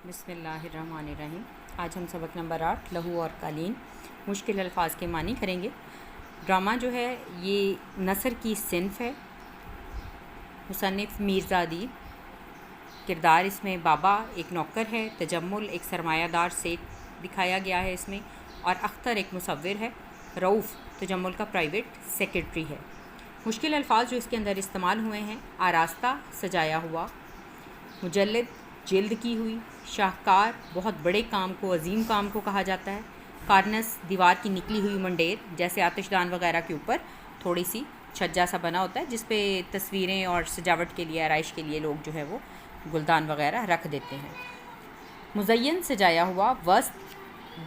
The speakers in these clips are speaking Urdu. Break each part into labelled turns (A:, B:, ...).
A: بسم اللہ الرحمن الرحیم۔ آج ہم سبق نمبر 8 لہو اور قالین مشکل الفاظ کے معنی کریں گے۔ ڈرامہ جو ہے یہ نثر کی صنف ہے۔ مصنف میرزادی، کردار اس میں بابا ایک نوکر ہے، تجمل ایک سرمایہ دار سیٹ دکھایا گیا ہے اس میں، اور اختر ایک مصور ہے، رؤوف تجمل کا پرائیویٹ سیکرٹری ہے۔ مشکل الفاظ جو اس کے اندر استعمال ہوئے ہیں: آراستہ سجایا ہوا، مجلد جلد کی ہوئی، شاہکار بہت بڑے کام کو، عظیم کام کو کہا جاتا ہے، کارنس دیوار کی نکلی ہوئی منڈیر، جیسے آتش دان وغیرہ کے اوپر تھوڑی سی چھجا سا بنا ہوتا ہے جس پہ تصویریں اور سجاوٹ کے لیے، آرائش کے لیے لوگ جو ہے وہ گلدان وغیرہ رکھ دیتے ہیں۔ مزین سجایا ہوا، وسط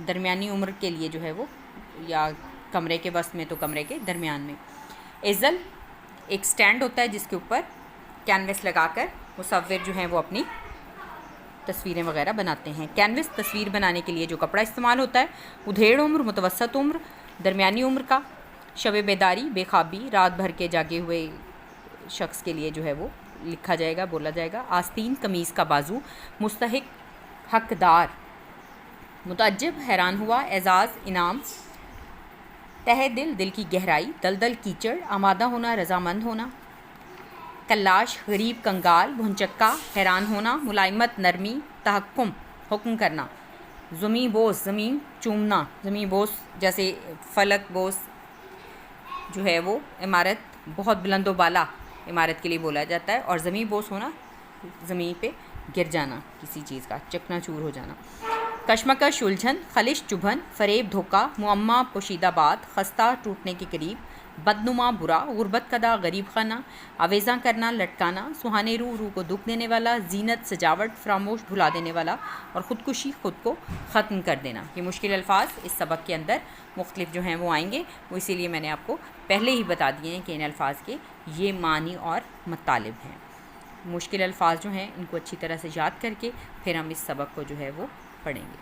A: درمیانی عمر کے لیے جو ہے وہ، یا کمرے کے وسط میں تو کمرے کے درمیان میں۔ ایزل ایک سٹینڈ ہوتا ہے جس کے اوپر کینوس لگا کر مصور جو ہیں وہ اپنی تصویریں وغیرہ بناتے ہیں۔ کینوس تصویر بنانے کے لیے جو کپڑا استعمال ہوتا ہے، ادھیڑ عمر، متوسط عمر، درمیانی عمر کا۔ شب بیداری بے خوابی، رات بھر کے جاگے ہوئے شخص کے لیے جو ہے وہ لکھا جائے گا، بولا جائے گا۔ آستین قمیص کا بازو، مستحق حقدار، متعجب حیران ہوا، اعزاز انعام، تہ دل دل کی گہرائی، دلدل کیچڑ، آمادہ ہونا رضامند ہونا۔ کلاش غریب کنگال، بھنچکا حیران ہونا، ملائمت نرمی، تحکم حکم کرنا۔ زمیں بوس زمین چومنا، زمیں بوس جیسے فلک بوس جو ہے وہ عمارت بہت بلند و بالا عمارت کے لیے بولا جاتا ہے، اور زمیں بوس ہونا زمین پہ گر جانا، کسی چیز کا چکنا چور ہو جانا۔ کشمکش الجھن، خلش چبھن، فریب دھوکہ، معمہ پوشیدہ بات، خستہ ٹوٹنے کے قریب، بدنما برا، غربت کدہ غریب خانہ، آویزاں کرنا لٹکانا، سہانے روح کو دکھ دینے والا، زینت سجاوٹ، فراموش بھلا دینے والا، اور خودکشی خود کو ختم کر دینا۔ یہ مشکل الفاظ اس سبق کے اندر مختلف جو ہیں وہ آئیں گے، وہ اسی لیے میں نے آپ کو پہلے ہی بتا دیے ہیں کہ ان الفاظ کے یہ معنی اور مطالب ہیں۔ مشکل الفاظ جو ہیں ان کو اچھی طرح سے یاد کر کے پھر ہم اس سبق کو جو ہے وہ پڑھیں گے۔